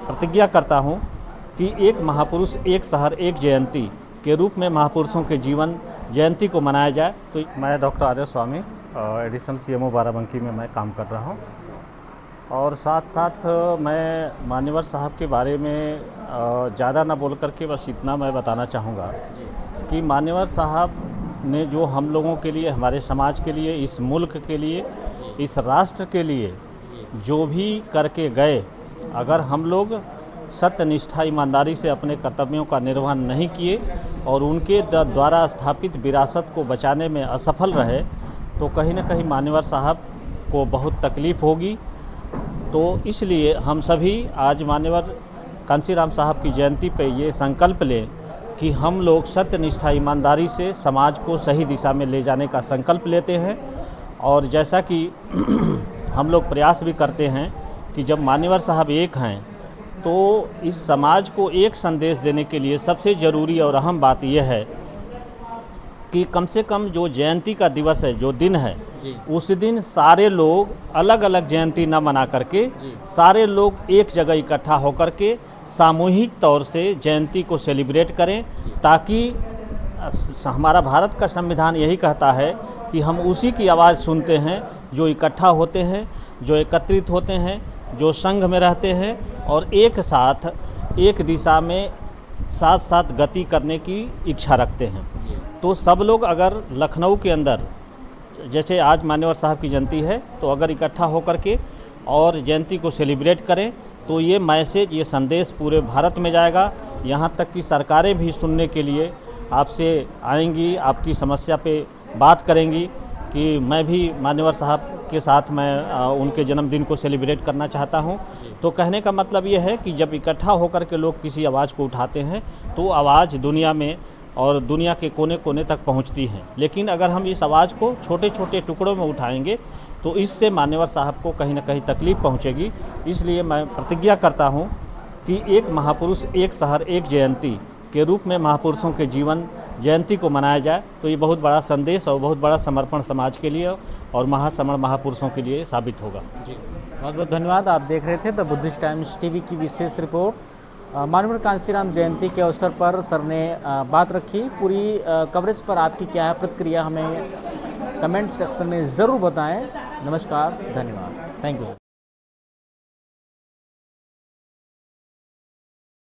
प्रतिज्ञा करता हूँ कि एक महापुरुष एक शहर एक जयंती के रूप में महापुरुषों के जीवन जयंती को मनाया जाए। तो मैं डॉक्टर आर्य स्वामी एडिशनल CMO बाराबंकी में मैं काम कर रहा हूँ और साथ साथ मैं मान्यवर साहब के बारे में ज़्यादा ना बोल करके बस इतना मैं बताना चाहूँगा कि मान्यवर साहब ने जो हम लोगों के लिए, हमारे समाज के लिए, इस मुल्क के लिए, इस राष्ट्र के लिए जो भी करके गए, अगर हम लोग सत्य निष्ठा ईमानदारी से अपने कर्तव्यों का निर्वहन नहीं किए और उनके द्वारा स्थापित विरासत को बचाने में असफल रहे तो कहीं न कहीं मान्यवर साहब को बहुत तकलीफ़ होगी। तो इसलिए हम सभी आज मान्यवर कांशीराम साहब की जयंती पे ये संकल्प लें कि हम लोग सत्य निष्ठा ईमानदारी से समाज को सही दिशा में ले जाने का संकल्प लेते हैं। और जैसा कि हम लोग प्रयास भी करते हैं कि जब मान्यवर साहब एक हैं तो इस समाज को एक संदेश देने के लिए सबसे ज़रूरी और अहम बात यह है कि कम से कम जो जयंती का दिवस है, जो दिन है, उस दिन सारे लोग अलग अलग जयंती न मना करके सारे लोग एक जगह इकट्ठा होकर के सामूहिक तौर से जयंती को सेलिब्रेट करें, ताकि हमारा भारत का संविधान यही कहता है कि हम उसी की आवाज़ सुनते हैं जो इकट्ठा होते हैं, जो एकत्रित होते हैं, जो संघ में रहते हैं और एक साथ एक दिशा में साथ साथ गति करने की इच्छा रखते हैं। तो सब लोग अगर लखनऊ के अंदर, जैसे आज मान्यवर साहब की जयंती है, तो अगर इकट्ठा होकर के और जयंती को सेलिब्रेट करें तो ये मैसेज, ये संदेश पूरे भारत में जाएगा। यहाँ तक कि सरकारें भी सुनने के लिए आपसे आएंगी, आपकी समस्या पे बात करेंगी कि मैं भी मान्यवर साहब के साथ मैं उनके जन्मदिन को सेलिब्रेट करना चाहता हूं। तो कहने का मतलब ये है कि जब इकट्ठा होकर के लोग किसी आवाज़ को उठाते हैं तो आवाज़ दुनिया में और दुनिया के कोने कोने तक पहुंचती है। लेकिन अगर हम इस आवाज़ को छोटे छोटे टुकड़ों में उठाएंगे तो इससे मान्यवर साहब को कहीं ना कहीं तकलीफ़ पहुंचेगी। इसलिए मैं प्रतिज्ञा करता हूं कि एक महापुरुष एक शहर एक जयंती के रूप में महापुरुषों के जीवन जयंती को मनाया जाए। तो ये बहुत बड़ा संदेश और बहुत बड़ा समर्पण समाज के लिए और महासमण महापुरुषों के लिए साबित होगा। जी, बहुत बहुत धन्यवाद। आप देख रहे थे द बुद्धिस्ट टाइम्स टीवी की विशेष रिपोर्ट। माननीय कांशीराम जयंती के अवसर पर सर ने बात रखी। पूरी कवरेज पर आपकी क्या है प्रतिक्रिया, हमें कमेंट सेक्शन में ज़रूर बताएं। नमस्कार, धन्यवाद, थैंक यू सर।